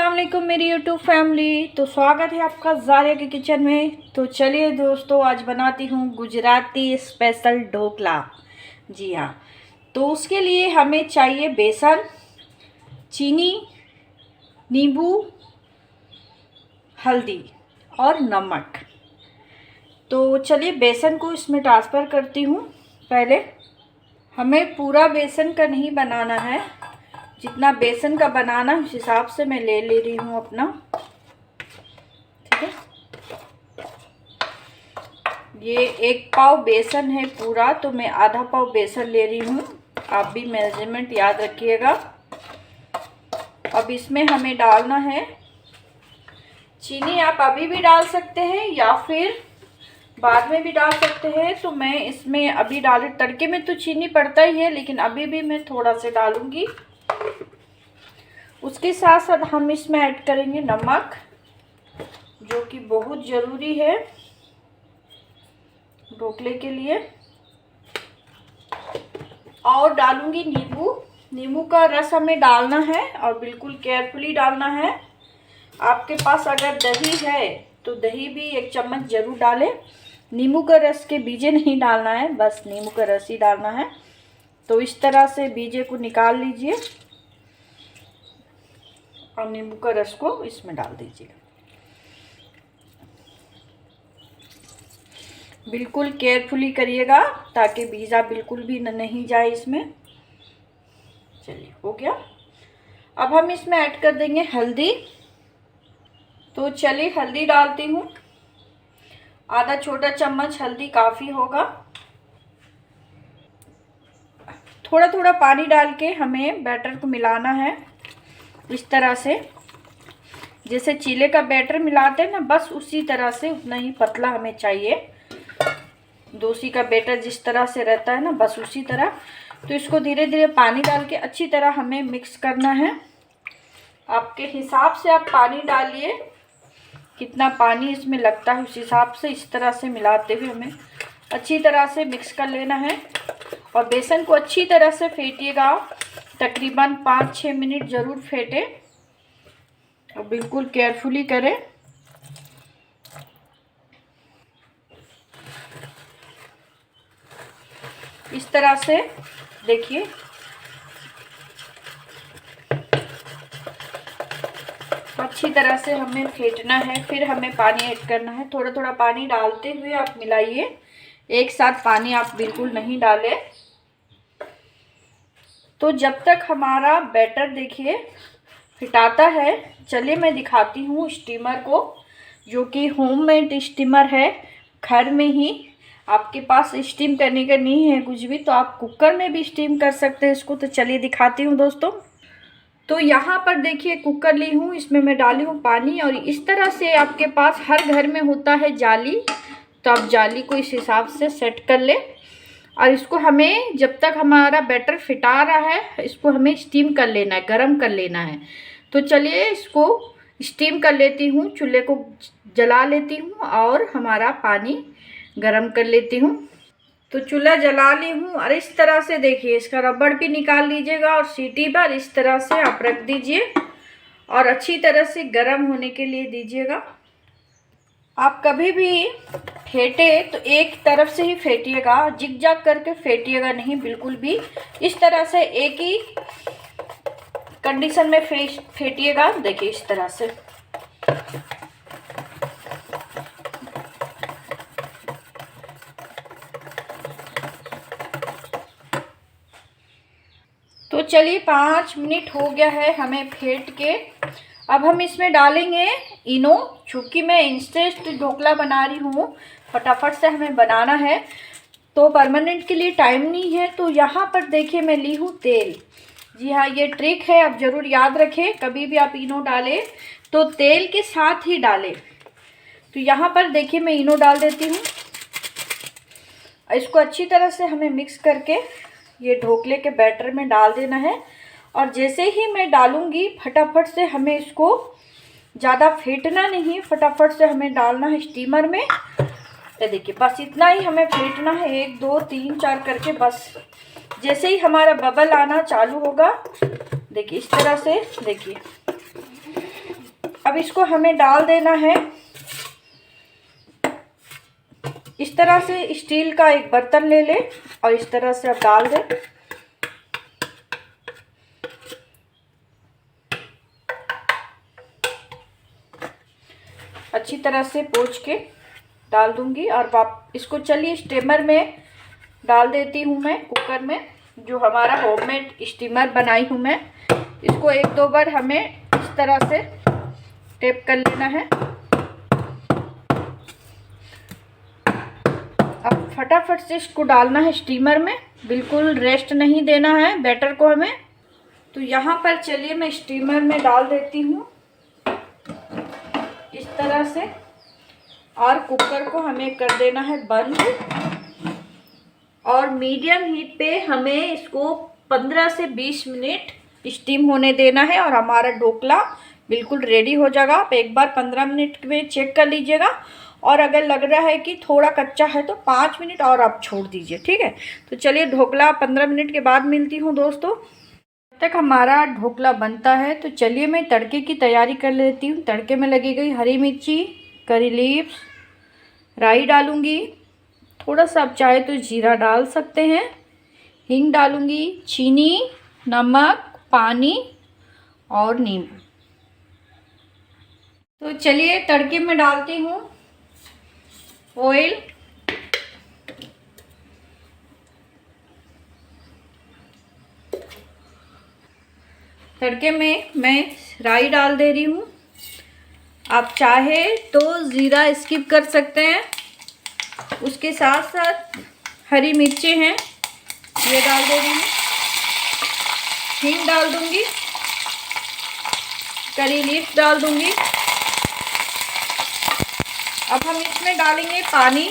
अस्सलाम वालेकुम मेरी यूट्यूब फैमिली। तो स्वागत है आपका ज़ारिया के किचन में। तो चलिए दोस्तों, आज बनाती हूँ गुजराती स्पेशल ढोकला। जी हाँ, तो उसके लिए हमें चाहिए बेसन, चीनी, नींबू, हल्दी और नमक। तो चलिए बेसन को इसमें ट्रांसफ़र करती हूँ। पहले हमें पूरा बेसन का नहीं बनाना है, जितना बेसन का बनाना उस हिसाब से मैं ले रही हूँ अपना। ठीक है, ये 1 पाव बेसन है पूरा, तो मैं आधा पाव बेसन ले रही हूँ। आप भी मेजरमेंट याद रखिएगा। अब इसमें हमें डालना है चीनी। आप अभी भी डाल सकते हैं या फिर बाद में भी डाल सकते हैं। तो मैं इसमें अभी डाल, तड़के में तो चीनी पड़ता ही है, लेकिन अभी भी मैं थोड़ा सा डालूंगी। उसके साथ साथ हम इसमें ऐड करेंगे नमक, जो कि बहुत ज़रूरी है ढोकले के लिए। और डालूंगी नींबू। नींबू का रस हमें डालना है और बिल्कुल केयरफुली डालना है। आपके पास अगर दही है तो दही भी 1 चम्मच ज़रूर डालें। नींबू का रस के बीजे नहीं डालना है, बस नींबू का रस ही डालना है। तो इस तरह से बीजे को निकाल लीजिए और नींबू का रस को इसमें डाल दीजिए। बिल्कुल केयरफुली करिएगा ताकि बीजा बिल्कुल भी नहीं जाए इसमें। चलिए, हो गया। अब हम इसमें ऐड कर देंगे हल्दी। तो चलिए हल्दी डालती हूँ। आधा छोटा चम्मच हल्दी काफ़ी होगा। थोड़ा थोड़ा पानी डाल के हमें बैटर को मिलाना है, इस तरह से। जैसे चीले का बैटर मिलाते हैं ना, बस उसी तरह से, उतना ही पतला हमें चाहिए। डोसी का बैटर जिस तरह से रहता है ना, बस उसी तरह। तो इसको धीरे धीरे पानी डाल के अच्छी तरह हमें मिक्स करना है। आपके हिसाब से आप पानी डालिए, कितना पानी इसमें लगता है उस हिसाब से। इस तरह से मिलाते हुए हमें अच्छी तरह से मिक्स कर लेना है। और बेसन को अच्छी तरह से फेंटिएगा, तकरीबन 5-6 मिनट ज़रूर फेंटे और बिल्कुल केयरफुली करें। इस तरह से देखिए, अच्छी तरह से हमें फेंटना है। फिर हमें पानी ऐड करना है। थोड़ा थोड़ा पानी डालते हुए आप मिलाइए, एक साथ पानी आप बिल्कुल नहीं डालें। तो जब तक हमारा बैटर देखिए फिटाता है, चलिए मैं दिखाती हूँ स्टीमर को, जो कि होममेड स्टीमर है। घर में ही आपके पास स्टीम करने का नहीं है कुछ भी, तो आप कुकर में भी स्टीम कर सकते हैं इसको। तो चलिए दिखाती हूँ दोस्तों। तो यहाँ पर देखिए कुकर ली हूँ, इसमें मैं डाली हूँ पानी। और इस तरह से आपके पास हर घर में होता है जाली, तो आप जाली को इस हिसाब से सेट कर ले। और इसको हमें, जब तक हमारा बैटर फिटा रहा है, इसको हमें स्टीम कर लेना है, गरम कर लेना है। तो चलिए इसको स्टीम कर लेती हूँ। चूल्हे को जला लेती हूँ और हमारा पानी गरम कर लेती हूँ। तो चूल्हा जला ली हूँ और इस तरह से देखिए, इसका रबड़ भी निकाल लीजिएगा और सीटी पर इस तरह से आप रख दीजिए और अच्छी तरह से गरम होने के लिए दीजिएगा। आप कभी भी फेंटे तो एक तरफ से ही फेंटिएगा, जिगजैग करके फेंटिएगा नहीं बिल्कुल भी। इस तरह से एक ही कंडीशन में फेंटिएगा। देखिए इस तरह से। तो चलिए 5 मिनट हो गया है हमें फेंट के। अब हम इसमें डालेंगे इनो। चूँकि मैं इंस्टेंट ढोकला बना रही हूँ, फटाफट से हमें बनाना है, तो परमानेंट के लिए टाइम नहीं है। तो यहाँ पर देखिए मैं ली हूँ तेल। जी हाँ, ये ट्रिक है, आप ज़रूर याद रखें। कभी भी आप इनो डालें तो तेल के साथ ही डालें। तो यहाँ पर देखिए मैं इनो डाल देती हूँ। इसको अच्छी तरह से हमें मिक्स करके ये ढोकले के बैटर में डाल देना है। और जैसे ही मैं डालूंगी, फटाफट से हमें इसको ज़्यादा फेंटना नहीं, फटाफट से हमें डालना है स्टीमर में। ये देखिए, बस इतना ही हमें फेंटना है, 1 2 3 4 करके। बस जैसे ही हमारा बबल आना चालू होगा, देखिए इस तरह से, देखिए अब इसको हमें डाल देना है। इस तरह से स्टील का एक बर्तन ले लें और इस तरह से आप डाल दें। अच्छी तरह से पोंछ के डाल दूंगी और इसको चलिए स्टीमर में डाल देती हूँ मैं, कुकर में, जो हमारा होममेड स्टीमर बनाई हूँ मैं। इसको 1-2 बार हमें इस तरह से टैप कर लेना है। अब फटाफट से इसको डालना है स्टीमर में, बिल्कुल रेस्ट नहीं देना है बैटर को हमें। तो यहाँ पर चलिए मैं स्टीमर में डाल देती हूँ इस तरह से, और कुकर को हमें कर देना है बंद और मीडियम हीट पे हमें इसको 15 से 20 मिनट स्टीम होने देना है और हमारा ढोकला बिल्कुल रेडी हो जाएगा। आप एक बार 15 मिनट में चेक कर लीजिएगा और अगर लग रहा है कि थोड़ा कच्चा है तो 5 मिनट और आप छोड़ दीजिए, ठीक है। तो चलिए ढोकला 15 मिनट के बाद मिलती हूँ दोस्तों। जब तक हमारा ढोकला बनता है तो चलिए मैं तड़के की तैयारी कर लेती हूँ। तड़के में लगेगी हरी मिर्ची, करी लीव्स, राई डालूँगी, थोड़ा सा आप चाहे तो जीरा डाल सकते हैं, हींग डालूँगी, चीनी, नमक, पानी और नींबू। तो चलिए तड़के में डालती हूँ ऑयल। तड़के में मैं राई डाल दे रही हूँ। आप चाहे तो ज़ीरा स्किप कर सकते हैं। उसके साथ साथ हरी मिर्चें हैं, ये डाल दे रही हूँ, हींग डाल दूँगी, करी लीव्स डाल दूँगी। अब हम इसमें डालेंगे पानी।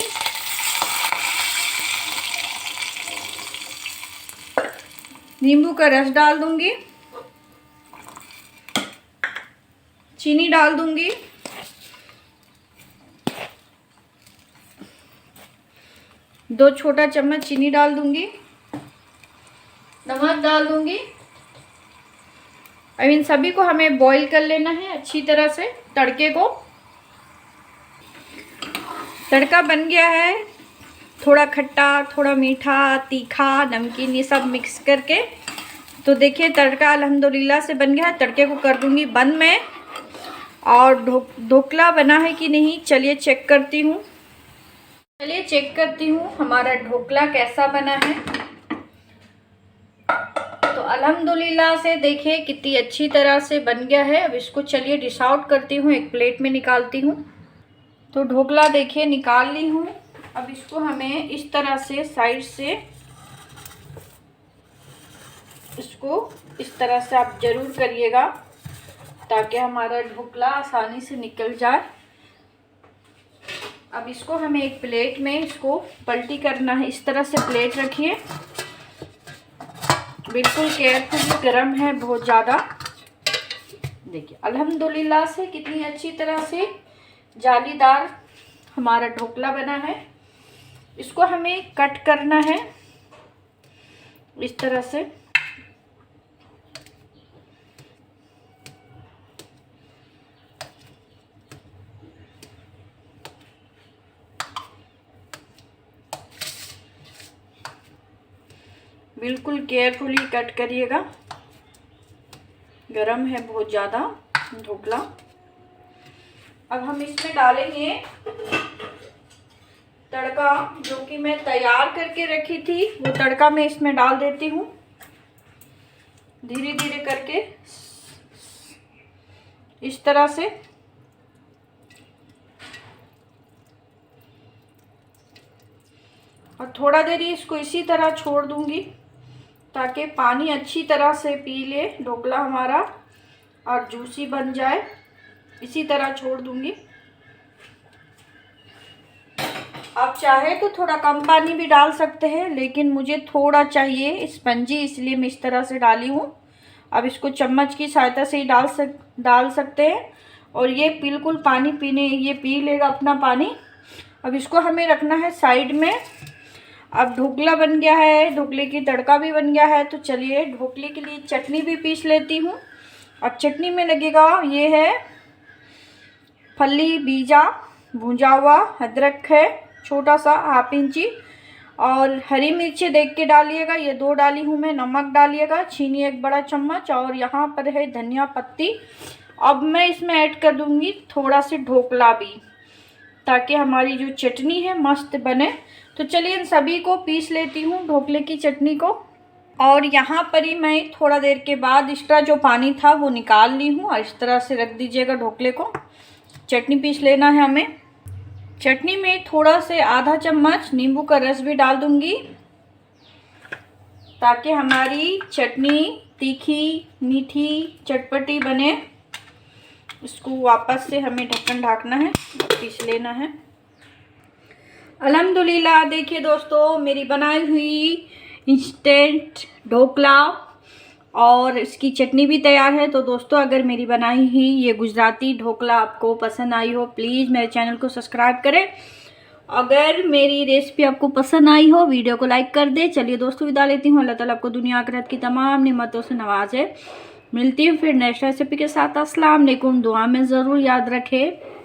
नींबू का रस डाल दूँगी, चीनी डाल दूँगी, दो छोटा चम्मच चीनी डाल दूँगी, नमक डाल दूँगी। अब इन सभी को हमें बॉईल कर लेना है अच्छी तरह से। तड़के को, तड़का बन गया है, थोड़ा खट्टा, थोड़ा मीठा, तीखा, नमकीन, ये सब मिक्स करके। तो देखिए तड़का अल्हम्दुलिल्लाह से बन गया है। तड़के को कर दूँगी बंद में और ढोकला बना है कि नहीं चलिए चेक करती हूँ। चलिए चेक करती हूँ हमारा ढोकला कैसा बना है। तो अल्हम्दुलिल्लाह से देखिए कितनी अच्छी तरह से बन गया है। अब इसको चलिए डिश आउट करती हूँ, एक प्लेट में निकालती हूँ। तो ढोकला देखिए निकाल ली हूँ। अब इसको हमें इस तरह से साइड से, इसको इस तरह से आप ज़रूर करिएगा ताकि हमारा ढोकला आसानी से निकल जाए। अब इसको हमें एक प्लेट में इसको पलटी करना है। इस तरह से प्लेट रखिए, बिल्कुल केयरफुली, गर्म है बहुत ज़्यादा। देखिए अल्हम्दुलिल्लाह से कितनी अच्छी तरह से जालीदार हमारा ढोकला बना है। इसको हमें कट करना है इस तरह से। बिल्कुल केयरफुली कट करिएगा, गरम है बहुत ज़्यादा ढोकला। अब हम इसमें डालेंगे तड़का, जो कि मैं तैयार करके रखी थी। वो तड़का मैं इसमें डाल देती हूँ धीरे धीरे करके इस तरह से। और थोड़ा देर इसको इसी तरह छोड़ दूँगी ताकि पानी अच्छी तरह से पी ले ढोकला हमारा और जूसी बन जाए। इसी तरह छोड़ दूँगी। आप चाहे तो थोड़ा कम पानी भी डाल सकते हैं, लेकिन मुझे थोड़ा चाहिए स्पंजी, इसलिए मैं इस तरह से डाली हूँ। अब इसको चम्मच की सहायता से ही डाल सकते हैं और ये बिल्कुल पानी ये पी लेगा अपना पानी। अब इसको हमें रखना है साइड में। अब ढोकला बन गया है, ढोकले की तड़का भी बन गया है। तो चलिए ढोकले के लिए चटनी भी पीस लेती हूँ। अब चटनी में लगेगा ये है फली बीजा भुंजा हुआ अदरक है छोटा सा 1/2 इंची, और हरी मिर्ची देख के डालिएगा, ये 2 डाली हूँ मैं। नमक डालिएगा, चीनी 1 बड़ा चम्मच, और यहाँ पर है धनिया पत्ती। अब मैं इसमें ऐड कर दूँगी थोड़ा सा ढोकला भी, ताकि हमारी जो चटनी है मस्त बने। तो चलिए इन सभी को पीस लेती हूँ, ढोकले की चटनी को। और यहाँ पर ही मैं थोड़ा देर के बाद एक्स्ट्रा जो पानी था वो निकाल ली हूँ, और इस तरह से रख दीजिएगा ढोकले को। चटनी पीस लेना है हमें। चटनी में थोड़ा से आधा चम्मच नींबू का रस भी डाल दूँगी, ताकि हमारी चटनी तीखी मीठी चटपटी बने। इसको वापस से हमें ढक्कन ढकना है, पीस लेना है। अल्हम्दुलिल्लाह देखिए दोस्तों, मेरी बनाई हुई इंस्टेंट ढोकला और इसकी चटनी भी तैयार है। तो दोस्तों, अगर मेरी बनाई हुई ये गुजराती ढोकला आपको पसंद आई हो, प्लीज़ मेरे चैनल को सब्सक्राइब करें। अगर मेरी रेसिपी आपको पसंद आई हो, वीडियो को लाइक कर दे। चलिए दोस्तों, विदा लेती हूँ। अल्लाह ताला आपको दुनिया आखिरत की तमाम नेमतों से नवाजे। मिलती हूँ फिर नेक्स्ट रेसिपी के साथ। अस्सलाम वालेकुम। दुआ में ज़रूर याद रखें।